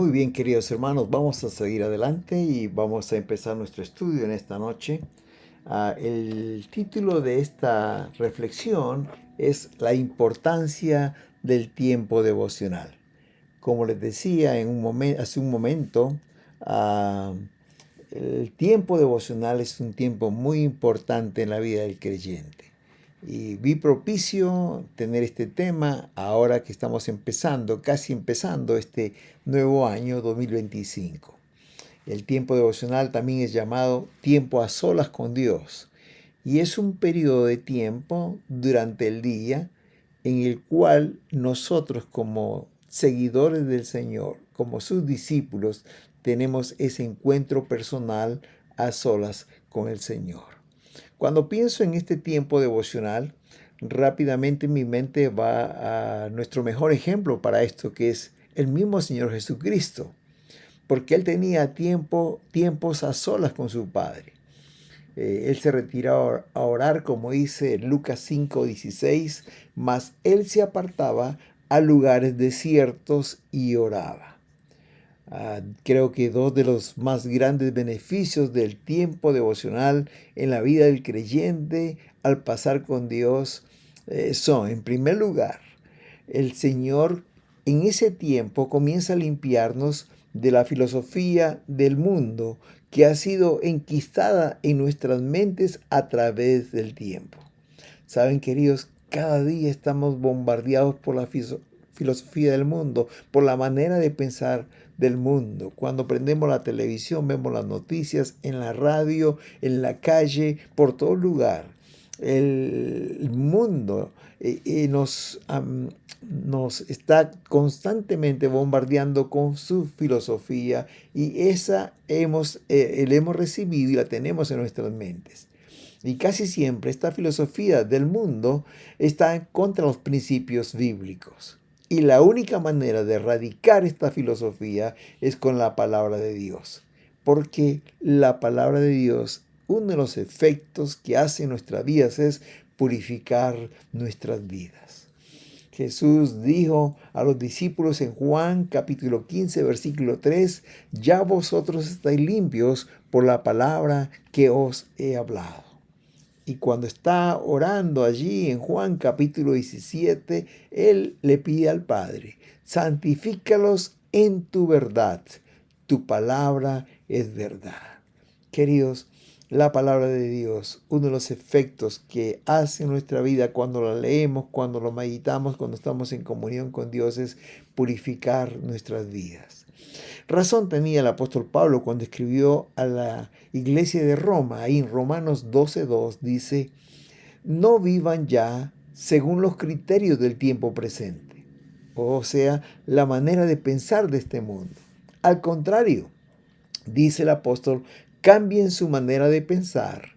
Muy bien, queridos hermanos, vamos a seguir adelante y vamos a empezar nuestro estudio en esta noche. El título de esta reflexión es La importancia del tiempo devocional. Como les decía hace un momento, ah, el tiempo devocional es un tiempo muy importante en la vida del creyente. Y vi propicio tener este tema ahora que estamos empezando, casi empezando este nuevo año 2025. El tiempo devocional también es llamado tiempo a solas con Dios. Y es un periodo de tiempo durante el día en el cual nosotros como seguidores del Señor, como sus discípulos, tenemos ese encuentro personal a solas con el Señor. Cuando pienso en este tiempo devocional, rápidamente mi mente va a nuestro mejor ejemplo para esto, que es el mismo Señor Jesucristo, porque Él tenía tiempos a solas con su Padre. Él se retiraba a orar, como dice Lucas 5:16, mas Él se apartaba a lugares desiertos y oraba. Creo que dos de los más grandes beneficios del tiempo devocional en la vida del creyente al pasar con Dios son, en primer lugar, el Señor en ese tiempo comienza a limpiarnos de la filosofía del mundo que ha sido enquistada en nuestras mentes a través del tiempo. Saben, queridos, cada día estamos bombardeados por la filosofía del mundo, por la manera de pensar del mundo. Cuando prendemos la televisión, vemos las noticias en la radio, en la calle, por todo lugar. El mundo nos está constantemente bombardeando con su filosofía y esa la hemos recibido y la tenemos en nuestras mentes. Y casi siempre esta filosofía del mundo está contra los principios bíblicos. Y la única manera de erradicar esta filosofía es con la palabra de Dios. Porque la palabra de Dios, uno de los efectos que hace en nuestras vidas es purificar nuestras vidas. Jesús dijo a los discípulos en Juan capítulo 15, versículo 3, ya vosotros estáis limpios por la palabra que os he hablado. Y cuando está orando allí en Juan capítulo 17, Él le pide al Padre, santifícalos en tu verdad. Tu palabra es verdad. Queridos, la palabra de Dios, uno de los efectos que hace en nuestra vida cuando la leemos, cuando lo meditamos, cuando estamos en comunión con Dios, es purificar nuestras vidas. Razón tenía el apóstol Pablo cuando escribió a la iglesia de Roma, ahí en Romanos 12:2 dice, no vivan ya según los criterios del tiempo presente, o sea, la manera de pensar de este mundo. Al contrario, dice el apóstol, cambien su manera de pensar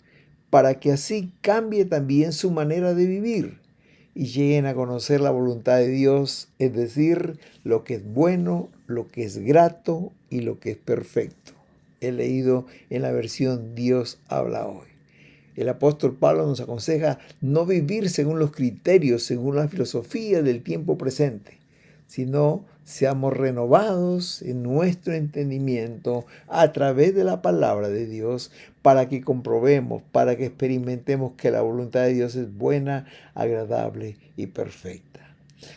para que así cambie también su manera de vivir y lleguen a conocer la voluntad de Dios, es decir, lo que es bueno, lo que es grato y lo que es perfecto. He leído en la versión Dios habla hoy. El apóstol Pablo nos aconseja no vivir según los criterios, según la filosofía del tiempo presente, sino seamos renovados en nuestro entendimiento a través de la palabra de Dios para que comprobemos, para que experimentemos que la voluntad de Dios es buena, agradable y perfecta.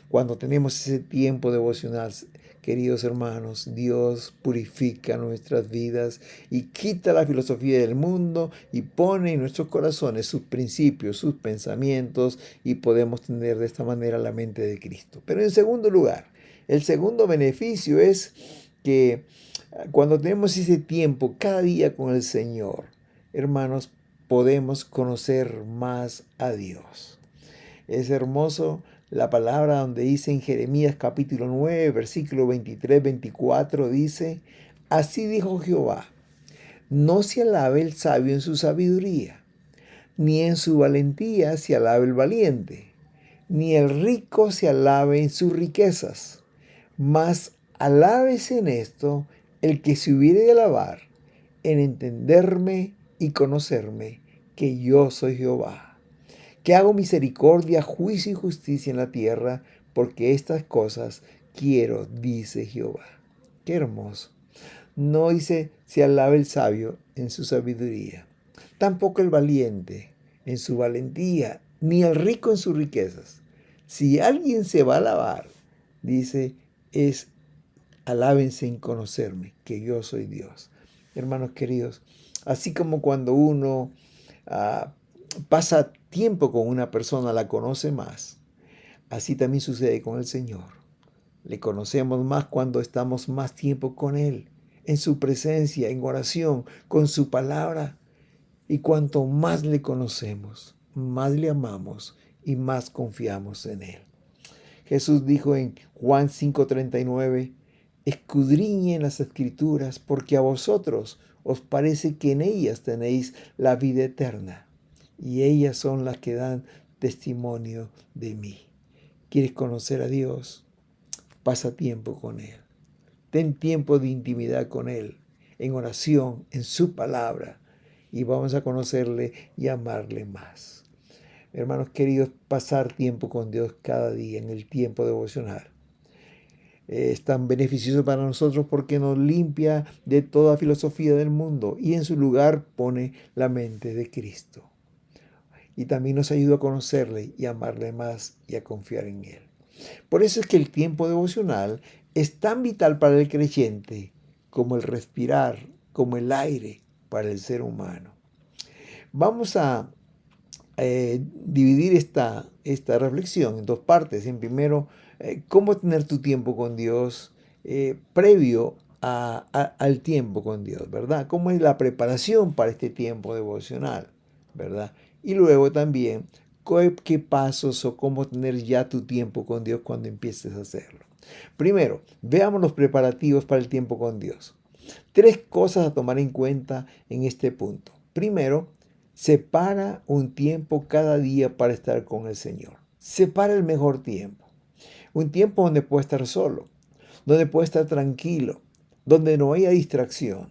Cuando tenemos ese tiempo devocional, queridos hermanos, Dios purifica nuestras vidas y quita la filosofía del mundo y pone en nuestros corazones sus principios, sus pensamientos y podemos tener de esta manera la mente de Cristo. Pero en segundo lugar, el segundo beneficio es que cuando tenemos ese tiempo cada día con el Señor, hermanos, podemos conocer más a Dios. Es hermoso la palabra donde dice en Jeremías capítulo 9, versículo 23-24, dice, así dijo Jehová, no se alabe el sabio en su sabiduría, ni en su valentía se alabe el valiente, ni el rico se alabe en sus riquezas, mas alábese en esto el que se hubiere de alabar, en entenderme y conocerme, que yo soy Jehová, que hago misericordia, juicio y justicia en la tierra, porque estas cosas quiero, dice Jehová. Qué hermoso. No dice, se alabe el sabio en su sabiduría, tampoco el valiente en su valentía, ni el rico en sus riquezas. Si alguien se va a alabar, dice, es alábense en conocerme, que yo soy Dios. Hermanos queridos, así como cuando uno ah, pasa tiempo con una persona, la conoce más, así también sucede con el Señor. Le conocemos más cuando estamos más tiempo con Él, en su presencia, en oración, con su palabra. Y cuanto más le conocemos, más le amamos y más confiamos en Él. Jesús dijo en Juan 5:39, escudriñen las escrituras porque a vosotros os parece que en ellas tenéis la vida eterna y ellas son las que dan testimonio de mí. ¿Quieres conocer a Dios? Pasa tiempo con Él. Ten tiempo de intimidad con Él, en oración, en su palabra, y vamos a conocerle y amarle más. Hermanos queridos, pasar tiempo con Dios cada día en el tiempo devocional es tan beneficioso para nosotros porque nos limpia de toda filosofía del mundo y en su lugar pone la mente de Cristo. Y también nos ayuda a conocerle y amarle más y a confiar en Él. Por eso es que el tiempo devocional es tan vital para el creyente como el respirar, como el aire para el ser humano. Vamos a dividir esta reflexión en dos partes. En primero, cómo tener tu tiempo con Dios previo al tiempo con Dios, ¿verdad? ¿Cómo es la preparación para este tiempo devocional, ¿verdad? Y luego también, qué pasos o cómo tener ya tu tiempo con Dios cuando empieces a hacerlo. Primero, veamos los preparativos para el tiempo con Dios. Tres cosas a tomar en cuenta en este punto. Primero, separa un tiempo cada día para estar con el Señor. Separa el mejor tiempo. Un tiempo donde pueda estar solo, donde pueda estar tranquilo, donde no haya distracción.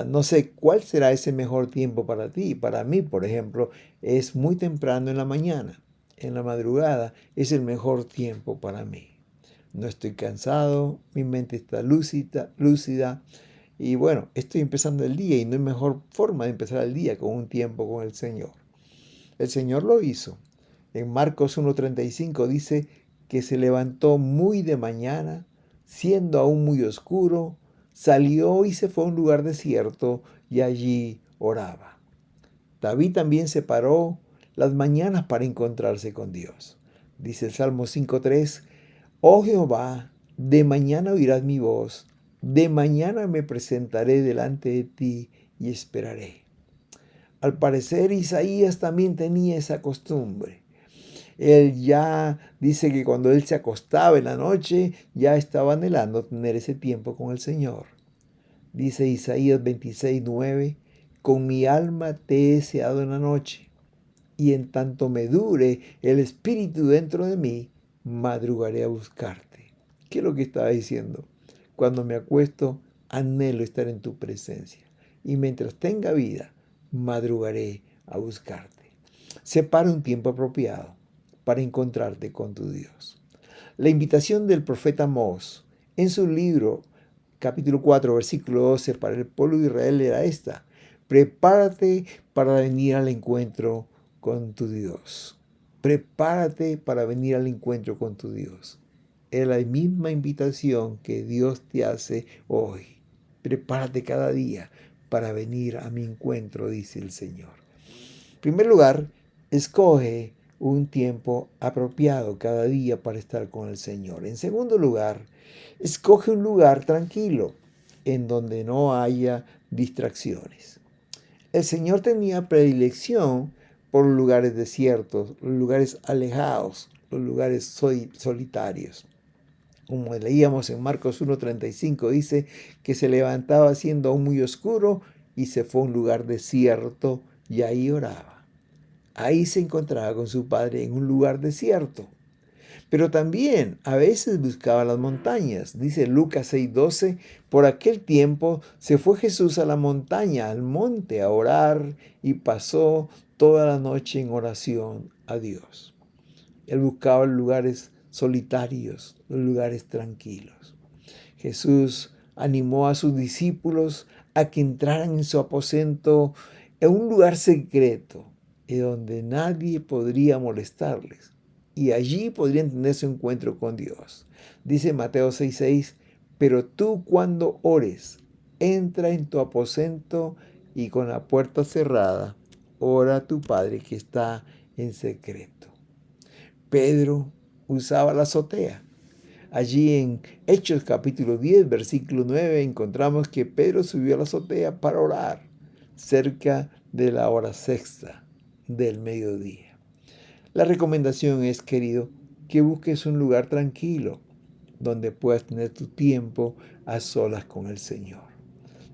No sé cuál será ese mejor tiempo para ti. Para mí, por ejemplo, es muy temprano en la mañana. En la madrugada es el mejor tiempo para mí. No estoy cansado, mi mente está lúcida y bueno, estoy empezando el día y no hay mejor forma de empezar el día con un tiempo con el Señor. El Señor lo hizo. En Marcos 1:35 dice que se levantó muy de mañana, siendo aún muy oscuro, salió y se fue a un lugar desierto y allí oraba. David también se paró las mañanas para encontrarse con Dios. Dice el Salmo 5:3, oh Jehová, de mañana oirás mi voz, de mañana me presentaré delante de ti y esperaré. Al parecer Isaías también tenía esa costumbre. Él ya dice que cuando él se acostaba en la noche, ya estaba anhelando tener ese tiempo con el Señor. Dice Isaías 26:9, con mi alma te he deseado en la noche, y en tanto me dure el espíritu dentro de mí, madrugaré a buscarte. ¿Qué es lo que estaba diciendo? Cuando me acuesto, anhelo estar en tu presencia, y mientras tenga vida, madrugaré a buscarte. Separa un tiempo apropiado para encontrarte con tu Dios. La invitación del profeta Amós en su libro, capítulo 4, versículo 12, para el pueblo de Israel era esta: prepárate para venir al encuentro con tu Dios. Prepárate para venir al encuentro con tu Dios. Es la misma invitación que Dios te hace hoy. Prepárate cada día para venir a mi encuentro, dice el Señor. En primer lugar, escoge un tiempo apropiado cada día para estar con el Señor. En segundo lugar, escoge un lugar tranquilo en donde no haya distracciones. El Señor tenía predilección por los lugares desiertos, los lugares alejados, los lugares solitarios. Como leíamos en Marcos 1:35, dice que se levantaba siendo aún muy oscuro y se fue a un lugar desierto y ahí oraba. Ahí se encontraba con su Padre en un lugar desierto. Pero también a veces buscaba las montañas. Dice Lucas 6:12, por aquel tiempo se fue Jesús a la montaña, al monte, a orar y pasó toda la noche en oración a Dios. Él buscaba lugares solitarios, los lugares tranquilos. Jesús animó a sus discípulos a que entraran en su aposento en un lugar secreto y donde nadie podría molestarles. Y allí podrían tener su encuentro con Dios. Dice Mateo 6:6, pero tú cuando ores, entra en tu aposento y con la puerta cerrada, ora a tu Padre que está en secreto. Pedro usaba la azotea. Allí en Hechos capítulo 10, versículo 9, encontramos que Pedro subió a la azotea para orar cerca de la hora sexta del mediodía. La recomendación es, querido, que busques un lugar tranquilo donde puedas tener tu tiempo a solas con el Señor.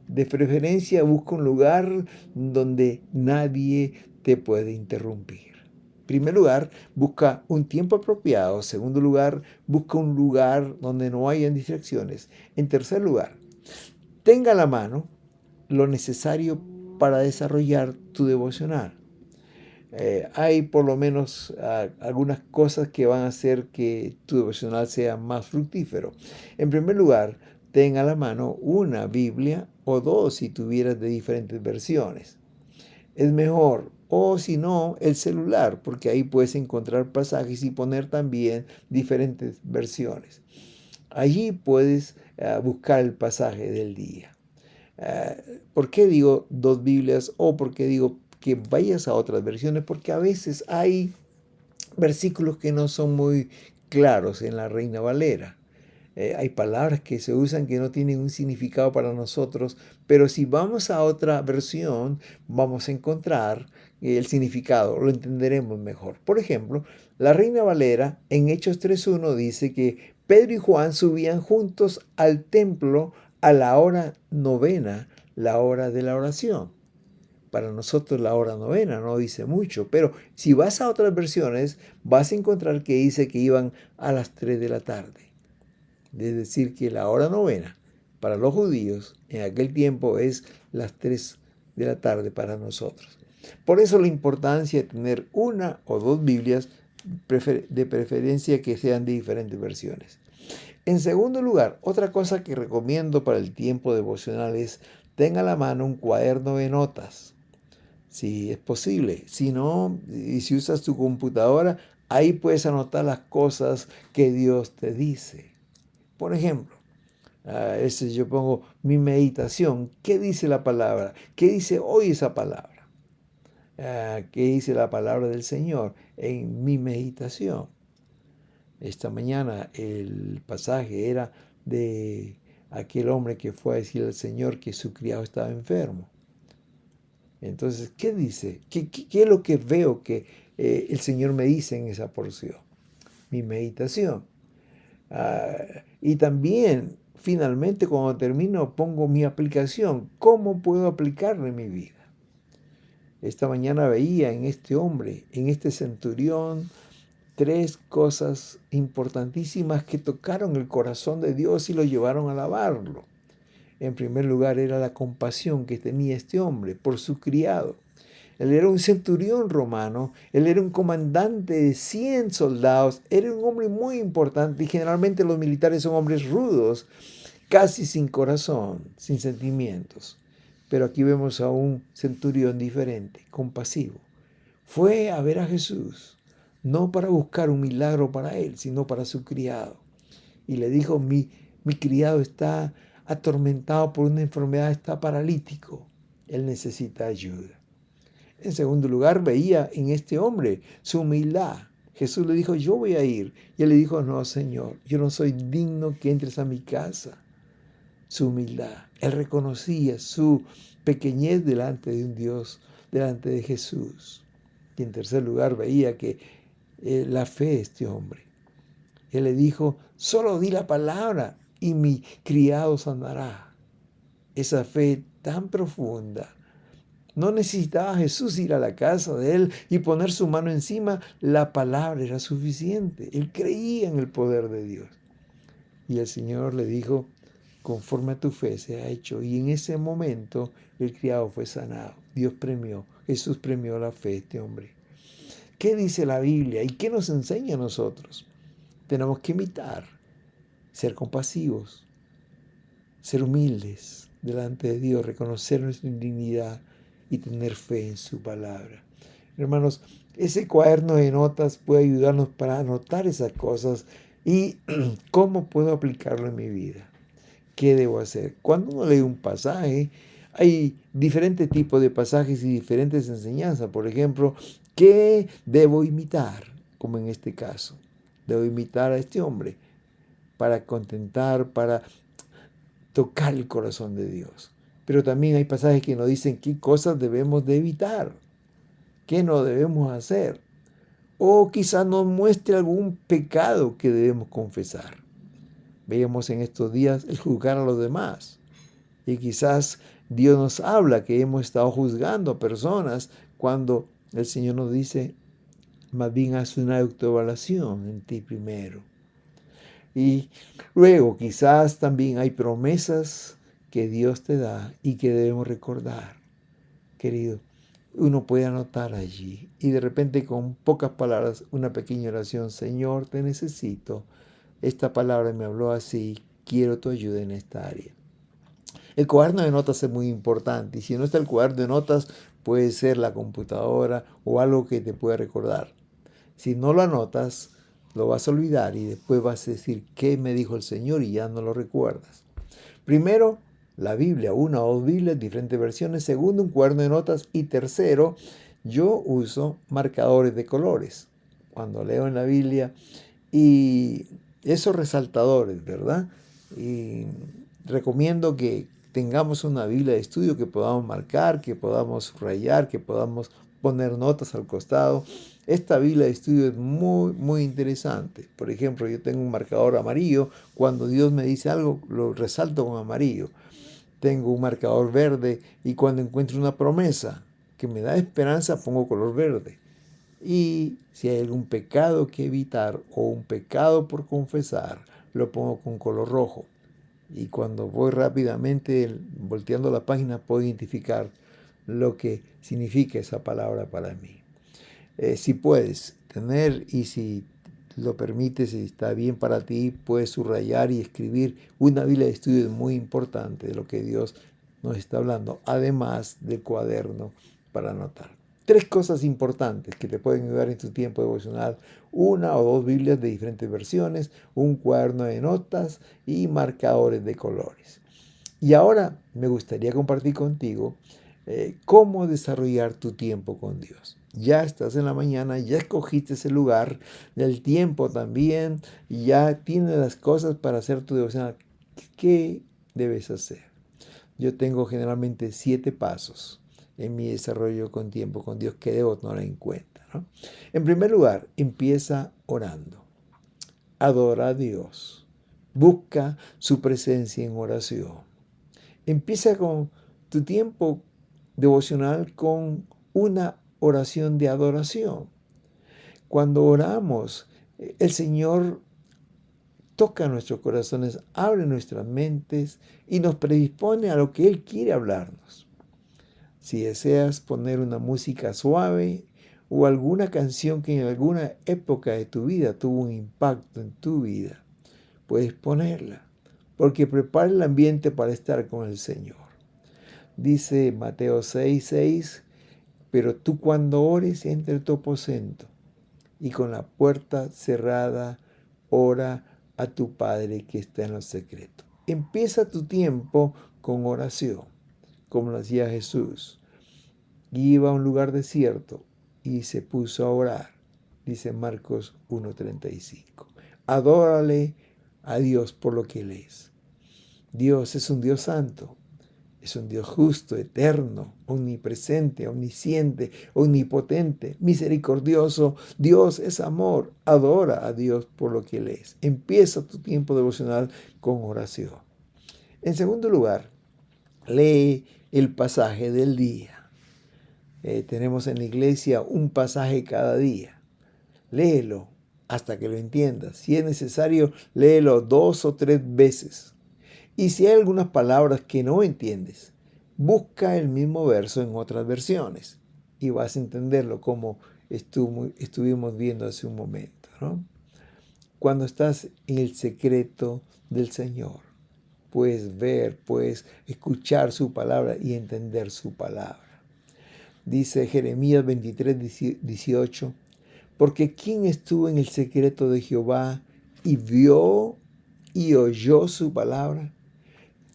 De preferencia, busca un lugar donde nadie te puede interrumpir. En primer lugar, busca un tiempo apropiado. En segundo lugar, busca un lugar donde no hayan distracciones. En tercer lugar, tenga a la mano lo necesario para desarrollar tu devocional. Hay por lo menos algunas cosas que van a hacer que tu devocional sea más fructífero. En primer lugar, ten a la mano una Biblia o dos si tuvieras de diferentes versiones. Es mejor, o si no, el celular, porque ahí puedes encontrar pasajes y poner también diferentes versiones. Allí puedes buscar el pasaje del día. ¿Por qué digo dos Biblias o por qué digo que vayas a otras versiones? Porque a veces hay versículos que no son muy claros en la Reina Valera. Hay palabras que se usan que no tienen un significado para nosotros, pero si vamos a otra versión, vamos a encontrar el significado, lo entenderemos mejor. Por ejemplo, la Reina Valera en Hechos 3:1 dice que Pedro y Juan subían juntos al templo a la hora novena, la hora de la oración. Para nosotros la hora novena no dice mucho, pero si vas a otras versiones, vas a encontrar que dice que iban a las 3 de la tarde. Es decir, que la hora novena para los judíos en aquel tiempo es las 3 de la tarde para nosotros. Por eso la importancia de tener una o dos Biblias, de preferencia que sean de diferentes versiones. En segundo lugar, otra cosa que recomiendo para el tiempo devocional es tenga a la mano un cuaderno de notas, si es posible. Si no, y si usas tu computadora, ahí puedes anotar las cosas que Dios te dice. Por ejemplo, a veces yo pongo mi meditación. ¿Qué dice la palabra? ¿Qué dice hoy esa palabra? ¿Qué dice la palabra del Señor en mi meditación? Esta mañana el pasaje era de aquel hombre que fue a decir al Señor que su criado estaba enfermo. Entonces, ¿qué dice? ¿Qué es lo que veo que el Señor me dice en esa porción? Mi meditación. Y también, finalmente, cuando termino, pongo mi aplicación. ¿Cómo puedo aplicarlo en mi vida? Esta mañana veía en este hombre, en este centurión, tres cosas importantísimas que tocaron el corazón de Dios y lo llevaron a alabarlo. En primer lugar, era la compasión que tenía este hombre por su criado. Él era un centurión romano, él era un comandante de 100 soldados, era un hombre muy importante y generalmente los militares son hombres rudos, casi sin corazón, sin sentimientos. Pero aquí vemos a un centurión diferente, compasivo. Fue a ver a Jesús, no para buscar un milagro para él, sino para su criado. Y le dijo, mi criado está atormentado por una enfermedad, está paralítico, él necesita ayuda. En segundo lugar, veía en este hombre su humildad. Jesús le dijo, yo voy a ir. Y él le dijo, no, Señor, yo no soy digno que entres a mi casa. Su humildad. Él reconocía su pequeñez delante de un Dios, delante de Jesús. Y en tercer lugar, veía que la fe de este hombre. Él le dijo, solo di la palabra y mi criado sanará. Esa fe tan profunda. No necesitaba Jesús ir a la casa de él y poner su mano encima. La palabra era suficiente. Él creía en el poder de Dios. Y el Señor le dijo, conforme a tu fe se ha hecho. Y en ese momento el criado fue sanado. Jesús premió la fe de este hombre. ¿Qué dice la Biblia y qué nos enseña a nosotros? Tenemos que imitar, ser compasivos, ser humildes delante de Dios, reconocer nuestra indignidad y tener fe en su palabra. Hermanos, ese cuaderno de notas puede ayudarnos para anotar esas cosas y cómo puedo aplicarlo en mi vida. ¿Qué debo hacer? Cuando uno lee un pasaje, hay diferentes tipos de pasajes y diferentes enseñanzas. Por ejemplo, ¿qué debo imitar? Como en este caso, debo imitar a este hombre para contentar, para tocar el corazón de Dios. Pero también hay pasajes que nos dicen qué cosas debemos de evitar, qué no debemos hacer. O quizás nos muestre algún pecado que debemos confesar. Veíamos en estos días el juzgar a los demás. Y quizás Dios nos habla que hemos estado juzgando a personas cuando el Señor nos dice, más bien haz una autoevaluación en ti primero. Y luego quizás también hay promesas que Dios te da y que debemos recordar. Querido, uno puede anotar allí y de repente con pocas palabras una pequeña oración. Señor, te necesito. Esta palabra me habló así. Quiero tu ayuda en esta área. El cuaderno de notas es muy importante y si no está el cuaderno de notas puede ser la computadora o algo que te pueda recordar. Si no lo anotas, lo vas a olvidar y después vas a decir, ¿qué me dijo el Señor? Y ya no lo recuerdas. Primero, la Biblia, una o dos Biblias, diferentes versiones. Segundo, un cuaderno de notas. Y tercero, yo uso marcadores de colores cuando leo en la Biblia y esos resaltadores, ¿verdad? Y recomiendo que tengamos una Biblia de estudio que podamos marcar, que podamos subrayar, que podamos poner notas al costado. Esta Biblia de estudio es muy interesante. Por ejemplo, yo tengo un marcador amarillo. Cuando Dios me dice algo, lo resalto con amarillo. Tengo un marcador verde y cuando encuentro una promesa que me da esperanza, pongo color verde. Y si hay algún pecado que evitar o un pecado por confesar, lo pongo con color rojo. Y cuando voy rápidamente volteando la página, puedo identificar lo que significa esa palabra para mí. Si puedes tener y si lo permites y está bien para ti, puedes subrayar y escribir una Biblia de estudio muy importante de lo que Dios nos está hablando, además del cuaderno para anotar. Tres cosas importantes que te pueden ayudar en tu tiempo devocional: una o dos Biblias de diferentes versiones, un cuaderno de notas y marcadores de colores. Y ahora me gustaría compartir contigo cómo desarrollar tu tiempo con Dios. Ya estás en la mañana, ya escogiste ese lugar, del tiempo también, y ya tienes las cosas para hacer tu devocional. ¿Qué debes hacer? Yo tengo generalmente 7 pasos en mi desarrollo con tiempo con Dios que debo tomar en cuenta, ¿no? En primer lugar, empieza orando. Adora a Dios. Busca su presencia en oración. Empieza con tu tiempo devocional con una oración de adoración. Cuando oramos, el Señor toca nuestros corazones, abre nuestras mentes y nos predispone a lo que Él quiere hablarnos. Si deseas poner una música suave o alguna canción que en alguna época de tu vida tuvo un impacto en tu vida, puedes ponerla, porque prepara el ambiente para estar con el Señor. Dice Mateo 6:6, pero tú cuando ores entra en tu aposento y con la puerta cerrada ora a tu Padre que está en lo secreto. Empieza tu tiempo con oración, como lo hacía Jesús. Iba a un lugar desierto y se puso a orar, dice Marcos 1:35. Adórale a Dios por lo que Él es. Dios es un Dios santo. Es un Dios justo, eterno, omnipresente, omnisciente, omnipotente, misericordioso. Dios es amor. Adora a Dios por lo que Él es. Empieza tu tiempo devocional con oración. En segundo lugar, lee el pasaje del día. Tenemos en la iglesia un pasaje cada día. Léelo hasta que lo entiendas. Si es necesario, léelo 2 o 3 veces. Y si hay algunas palabras que no entiendes, busca el mismo verso en otras versiones y vas a entenderlo como estuvimos viendo hace un momento, ¿no? Cuando estás en el secreto del Señor, puedes ver, puedes escuchar su palabra y entender su palabra. Dice Jeremías 23, 18, porque ¿quién estuvo en el secreto de Jehová y vio y oyó su palabra?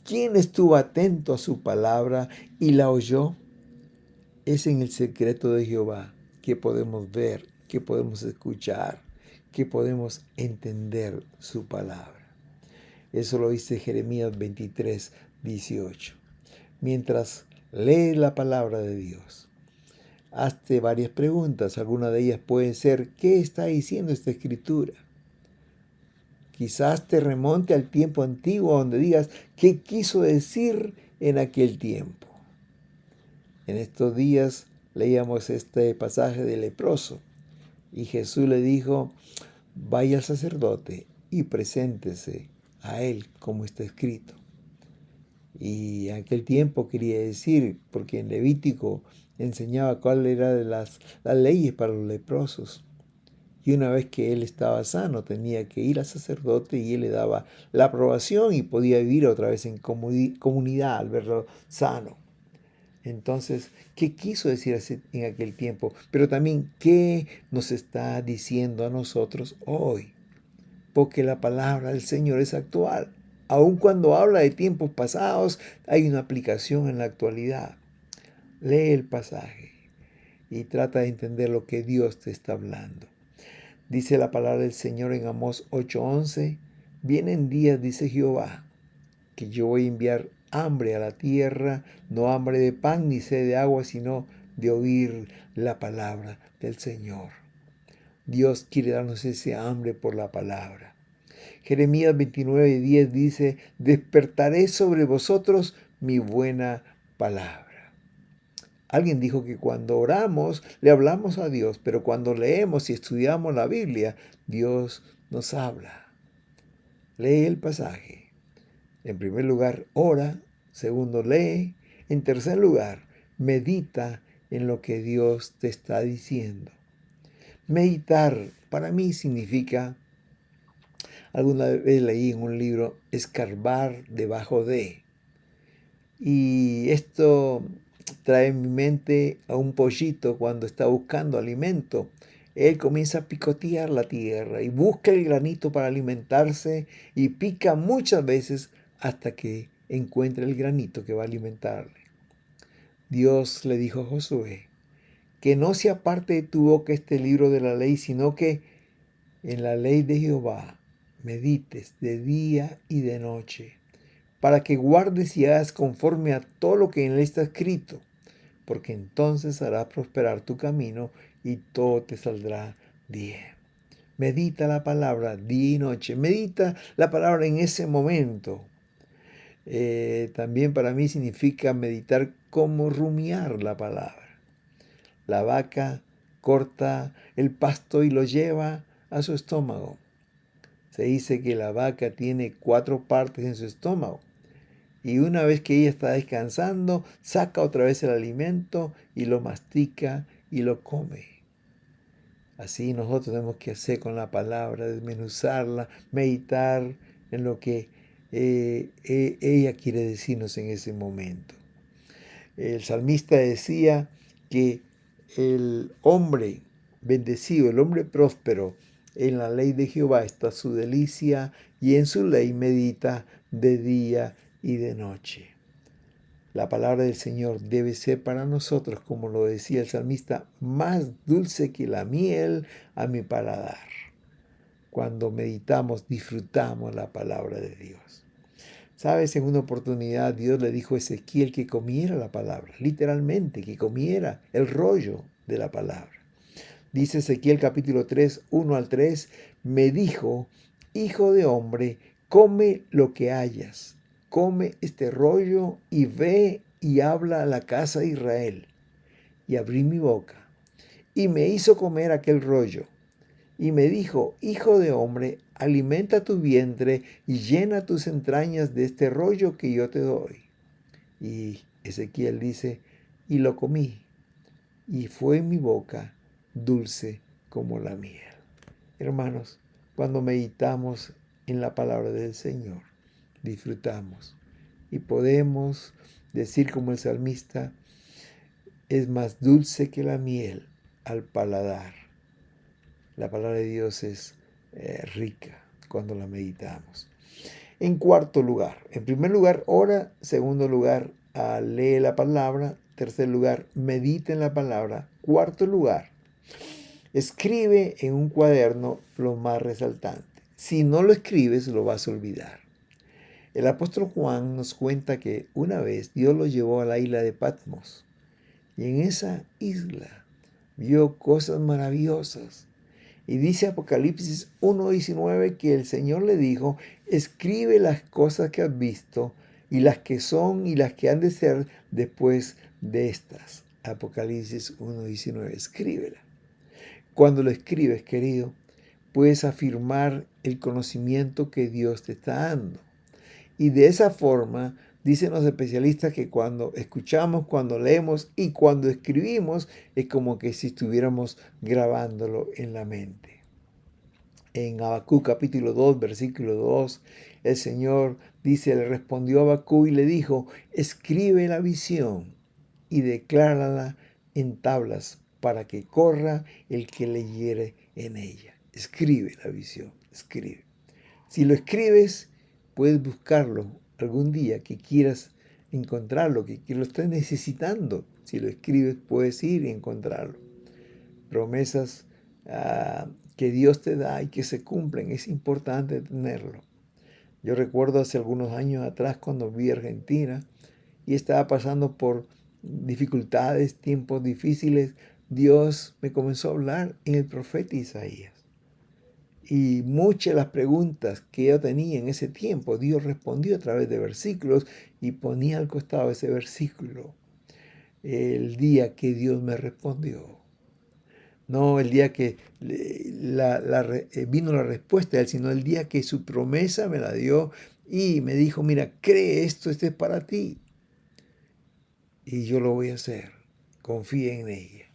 ¿Quién estuvo atento a su palabra y la oyó? Es en el secreto de Jehová que podemos ver, que podemos escuchar, que podemos entender su palabra. Eso lo dice Jeremías 23, 18. Mientras lees la palabra de Dios, hazte varias preguntas. Algunas de ellas pueden ser, ¿qué está diciendo esta escritura? Quizás te remonte al tiempo antiguo donde digas, ¿qué quiso decir en aquel tiempo? En estos días leíamos este pasaje del leproso y Jesús le dijo, vaya al sacerdote y preséntese a él como está escrito. Y en aquel tiempo quería decir, porque en Levítico enseñaba cuáles eran las leyes para los leprosos. Y una vez que él estaba sano, tenía que ir al sacerdote y él le daba la aprobación y podía vivir otra vez en comunidad al verlo sano. Entonces, ¿qué quiso decir en aquel tiempo? Pero también, ¿qué nos está diciendo a nosotros hoy? Porque la palabra del Señor es actual. Aun cuando habla de tiempos pasados, hay una aplicación en la actualidad. Lee el pasaje y trata de entender lo que Dios te está hablando. Dice la palabra del Señor en Amós 8:11, vienen días, dice Jehová, que yo voy a enviar hambre a la tierra, no hambre de pan ni sed de agua, sino de oír la palabra del Señor. Dios quiere darnos ese hambre por la palabra. Jeremías 29:10 dice, despertaré sobre vosotros mi buena palabra. Alguien dijo que cuando oramos le hablamos a Dios, pero cuando leemos y estudiamos la Biblia, Dios nos habla. Lee el pasaje. En primer lugar, ora. Segundo, lee. En tercer lugar, medita en lo que Dios te está diciendo. Meditar para mí significa, alguna vez leí en un libro, escarbar debajo de. Y esto trae en mi mente a un pollito cuando está buscando alimento. Él comienza a picotear la tierra y busca el granito para alimentarse y pica muchas veces hasta que encuentra el granito que va a alimentarle. Dios le dijo a Josué, que no se aparte de tu boca este libro de la ley, sino que en la ley de Jehová medites de día y de noche, para que guardes y hagas conforme a todo lo que en él está escrito, porque entonces harás prosperar tu camino y todo te saldrá bien. Medita la palabra día y noche, medita la palabra en ese momento. También para mí significa meditar como rumiar la palabra. La vaca corta el pasto y lo lleva a su estómago. Se dice que la vaca tiene 4 partes en su estómago. Y una vez que ella está descansando, saca otra vez el alimento y lo mastica y lo come. Así nosotros tenemos que hacer con la palabra, desmenuzarla, meditar en lo que ella quiere decirnos en ese momento. El salmista decía que el hombre bendecido, el hombre próspero, en la ley de Jehová está su delicia y en su ley medita de día y de noche. La palabra del Señor debe ser para nosotros, como lo decía el salmista, más dulce que la miel a mi paladar. Cuando meditamos, disfrutamos la palabra de Dios. ¿Sabes? En una oportunidad Dios le dijo a Ezequiel que comiera la palabra, literalmente, que comiera el rollo de la palabra. Dice Ezequiel capítulo 3, 1 al 3, me dijo, hijo de hombre, come lo que hayas, come este rollo y ve y habla a la casa de Israel. Y abrí mi boca y me hizo comer aquel rollo. Y me dijo, hijo de hombre, alimenta tu vientre y llena tus entrañas de este rollo que yo te doy. Y Ezequiel dice, y lo comí, y fue en mi boca dulce como la miel. Hermanos, cuando meditamos en la palabra del Señor, disfrutamos. Y podemos decir como el salmista, es más dulce que la miel al paladar. La palabra de Dios es rica cuando la meditamos. En cuarto lugar, en primer lugar, ora. Segundo lugar, lee la palabra. Tercer lugar, medita en la palabra. Cuarto lugar, escribe en un cuaderno lo más resaltante. Si no lo escribes, lo vas a olvidar. El apóstol Juan nos cuenta que una vez Dios lo llevó a la isla de Patmos y en esa isla vio cosas maravillosas. Y dice Apocalipsis 1:19 que el Señor le dijo, escribe las cosas que has visto y las que son y las que han de ser después de estas. Apocalipsis 1:19, escríbela. Cuando lo escribes, querido, puedes afirmar el conocimiento que Dios te está dando. Y de esa forma, dicen los especialistas que cuando escuchamos, cuando leemos y cuando escribimos, es como que si estuviéramos grabándolo en la mente. En Habacuc capítulo 2, versículo 2, el Señor dice, le respondió a Habacuc y le dijo, escribe la visión y declárala en tablas para que corra el que leyere en ella. Escribe la visión, escribe. Si lo escribes, puedes buscarlo algún día que quieras encontrarlo, que lo estés necesitando. Si lo escribes, puedes ir y encontrarlo. Promesas que Dios te da y que se cumplen, es importante tenerlo. Yo recuerdo hace algunos años atrás cuando vi a Argentina y estaba pasando por dificultades, tiempos difíciles, Dios me comenzó a hablar en el profeta Isaías. Y muchas de las preguntas que yo tenía en ese tiempo, Dios respondió a través de versículos y ponía al costado ese versículo el día que Dios me respondió. No el día que vino la respuesta de él, sino el día que su promesa me la dio y me dijo, mira, cree esto, este es para ti. Y yo lo voy a hacer. Confía en ella.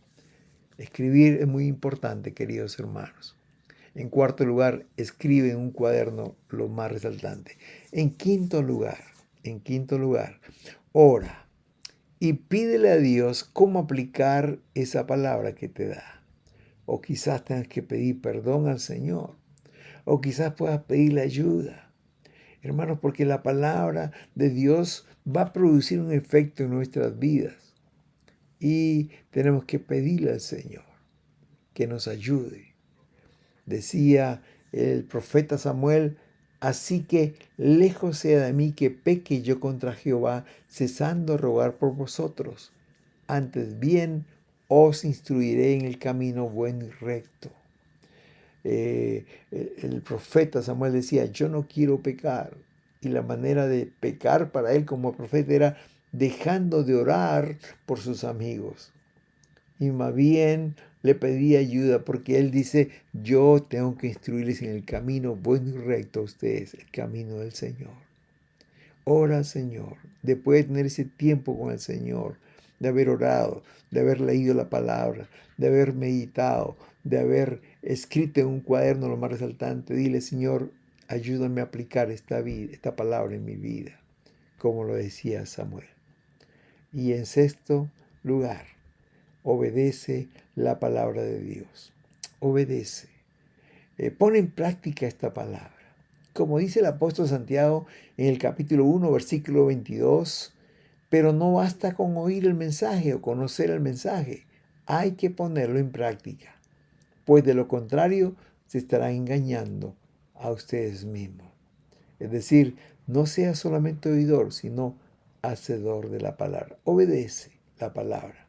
Escribir es muy importante, queridos hermanos. En cuarto lugar, escribe en un cuaderno lo más resaltante. En quinto lugar, ora y pídele a Dios cómo aplicar esa palabra que te da. O quizás tengas que pedir perdón al Señor. O quizás puedas pedirle ayuda. Hermanos, porque la palabra de Dios va a producir un efecto en nuestras vidas. Y tenemos que pedirle al Señor que nos ayude. Decía el profeta Samuel, así que lejos sea de mí que peque yo contra Jehová, cesando rogar por vosotros. Antes bien os instruiré en el camino bueno y recto. El profeta Samuel decía, yo no quiero pecar. Y la manera de pecar para él como profeta era dejando de orar por sus amigos. Y más bien le pedía ayuda porque él dice, yo tengo que instruirles en el camino bueno y recto a ustedes, el camino del Señor. Ora al Señor, después de tener ese tiempo con el Señor, de haber orado, de haber leído la palabra, de haber meditado, de haber escrito en un cuaderno lo más resaltante, dile, Señor, ayúdame a aplicar esta palabra en mi vida, como lo decía Samuel. Y en sexto lugar, obedece la palabra de Dios. Obedece. Pone en práctica esta palabra. Como dice el apóstol Santiago en el capítulo 1, versículo 22, pero no basta con oír el mensaje o conocer el mensaje. Hay que ponerlo en práctica, pues de lo contrario se estarán engañando a ustedes mismos. Es decir, no sea solamente oidor, sino hacedor de la palabra. Obedece la palabra.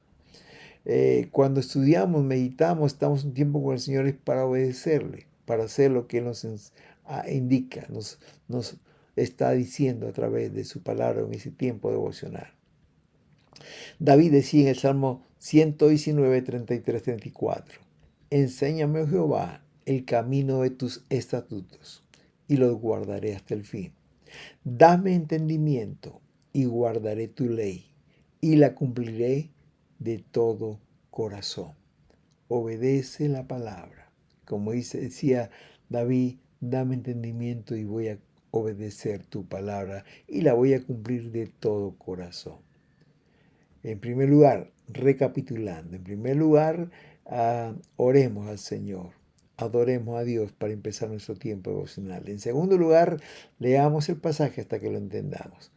Cuando estudiamos, meditamos, estamos un tiempo con el Señor es para obedecerle, para hacer lo que Él nos indica, nos está diciendo a través de su palabra en ese tiempo devocional. David decía en el Salmo 119, 33, 34, enséñame, oh Jehová, el camino de tus estatutos y los guardaré hasta el fin. Dame entendimiento y guardaré tu ley y la cumpliré de todo corazón. Obedece la palabra. Como decía David, dame entendimiento y voy a obedecer tu palabra y la voy a cumplir de todo corazón. En primer lugar, recapitulando, en primer lugar, oremos al Señor, adoremos a Dios para empezar nuestro tiempo devocional. En segundo lugar, leamos el pasaje hasta que lo entendamos.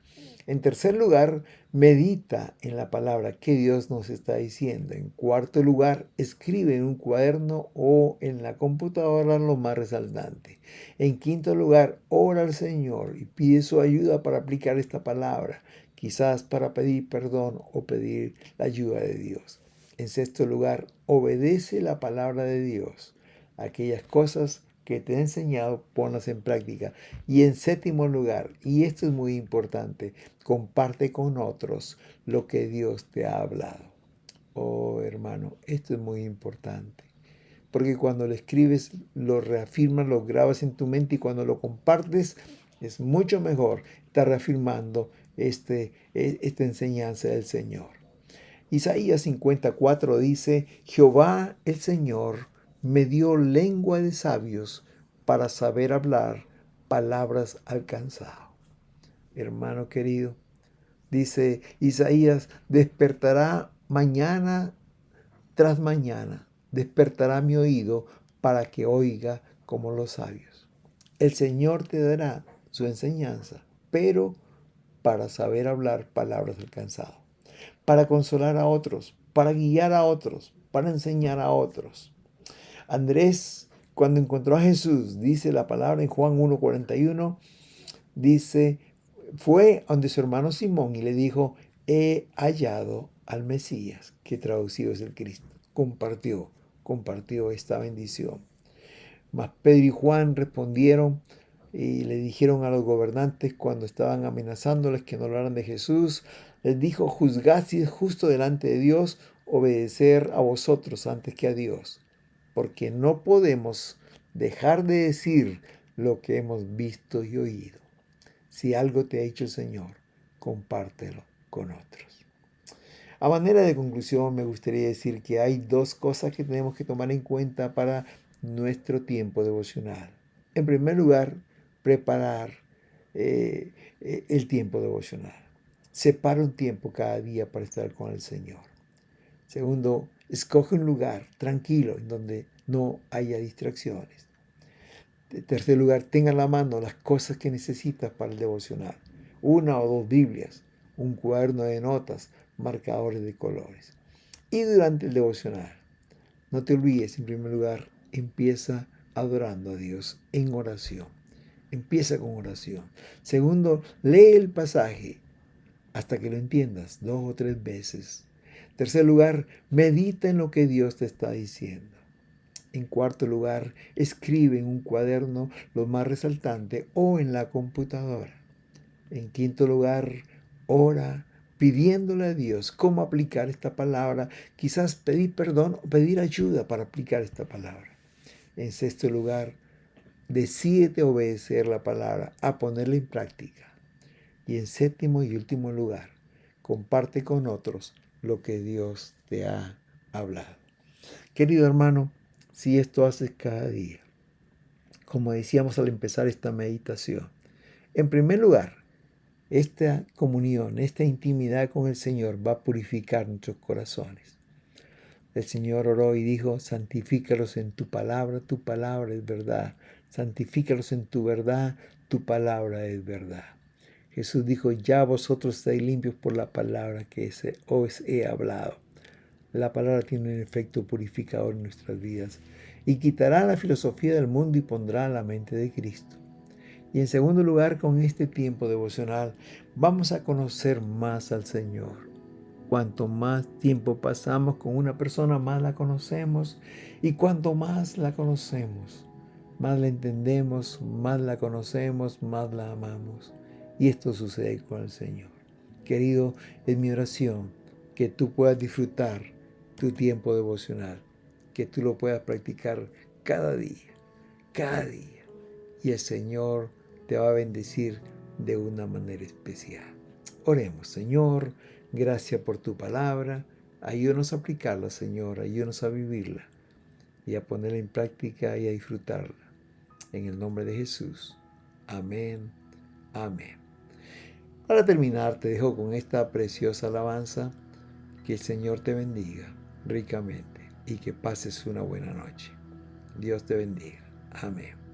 En tercer lugar, medita en la palabra que Dios nos está diciendo. En cuarto lugar, escribe en un cuaderno o en la computadora lo más resaltante. En quinto lugar, ora al Señor y pide su ayuda para aplicar esta palabra, quizás para pedir perdón o pedir la ayuda de Dios. En sexto lugar, obedece la palabra de Dios. Aquellas cosas que te he enseñado, ponlas en práctica. Y en séptimo lugar, y esto es muy importante, comparte con otros lo que Dios te ha hablado. Oh, hermano, esto es muy importante. Porque cuando lo escribes, lo reafirmas, lo grabas en tu mente y cuando lo compartes, es mucho mejor estar reafirmando esta enseñanza del Señor. Isaías 54 dice, Jehová el Señor me dio lengua de sabios para saber hablar palabras al cansado. Hermano querido, dice Isaías, despertará mañana tras mañana, despertará mi oído para que oiga como los sabios. El Señor te dará su enseñanza, pero para saber hablar palabras al cansado, para consolar a otros, para guiar a otros, para enseñar a otros. Andrés, cuando encontró a Jesús, dice la palabra en Juan 1:41, dice, fue donde su hermano Simón y le dijo, he hallado al Mesías, que traducido es el Cristo. Compartió esta bendición. Mas Pedro y Juan respondieron y le dijeron a los gobernantes cuando estaban amenazándoles que no hablaran de Jesús, les dijo, juzgad si es justo delante de Dios obedecer a vosotros antes que a Dios, porque no podemos dejar de decir lo que hemos visto y oído. Si algo te ha dicho el Señor, compártelo con otros. A manera de conclusión, me gustaría decir que hay dos cosas que tenemos que tomar en cuenta para nuestro tiempo devocional. En primer lugar, preparar el tiempo devocional. Separa un tiempo cada día para estar con el Señor. Segundo, escoge un lugar tranquilo en donde no haya distracciones. En tercer lugar, tenga a la mano las cosas que necesitas para el devocional. Una o dos Biblias, un cuaderno de notas, marcadores de colores. Y durante el devocional, no te olvides, en primer lugar, empieza adorando a Dios en oración. Empieza con oración. Segundo, lee el pasaje hasta que lo entiendas 2 o 3 veces. Tercer lugar, medita en lo que Dios te está diciendo. En cuarto lugar, escribe en un cuaderno lo más resaltante o en la computadora. En quinto lugar, ora pidiéndole a Dios cómo aplicar esta palabra, quizás pedir perdón o pedir ayuda para aplicar esta palabra. En sexto lugar, decídete obedecer la palabra, a ponerla en práctica. Y en séptimo y último lugar, comparte con otros lo que Dios te ha hablado. Querido hermano, si esto haces cada día, como decíamos al empezar esta meditación, en primer lugar, esta comunión, esta intimidad con el Señor va a purificar nuestros corazones. El Señor oró y dijo, santifícalos en tu palabra es verdad. Santifícalos en tu verdad, tu palabra es verdad. Jesús dijo, ya vosotros estáis limpios por la palabra que os he hablado. La palabra tiene un efecto purificador en nuestras vidas y quitará la filosofía del mundo y pondrá la mente de Cristo. Y en segundo lugar, con este tiempo devocional, vamos a conocer más al Señor. Cuanto más tiempo pasamos con una persona, más la conocemos. Y cuanto más la conocemos, más la entendemos, más la conocemos, más la amamos. Y esto sucede con el Señor. Querido, es mi oración que tú puedas disfrutar tu tiempo devocional, que tú lo puedas practicar cada día, cada día. Y el Señor te va a bendecir de una manera especial. Oremos, Señor, gracias por tu palabra. Ayúdanos a aplicarla, Señor, ayúdanos a vivirla y a ponerla en práctica y a disfrutarla. En el nombre de Jesús. Amén Amén. Para terminar, te dejo con esta preciosa alabanza. Que el Señor te bendiga ricamente y que pases una buena noche. Dios te bendiga. Amén.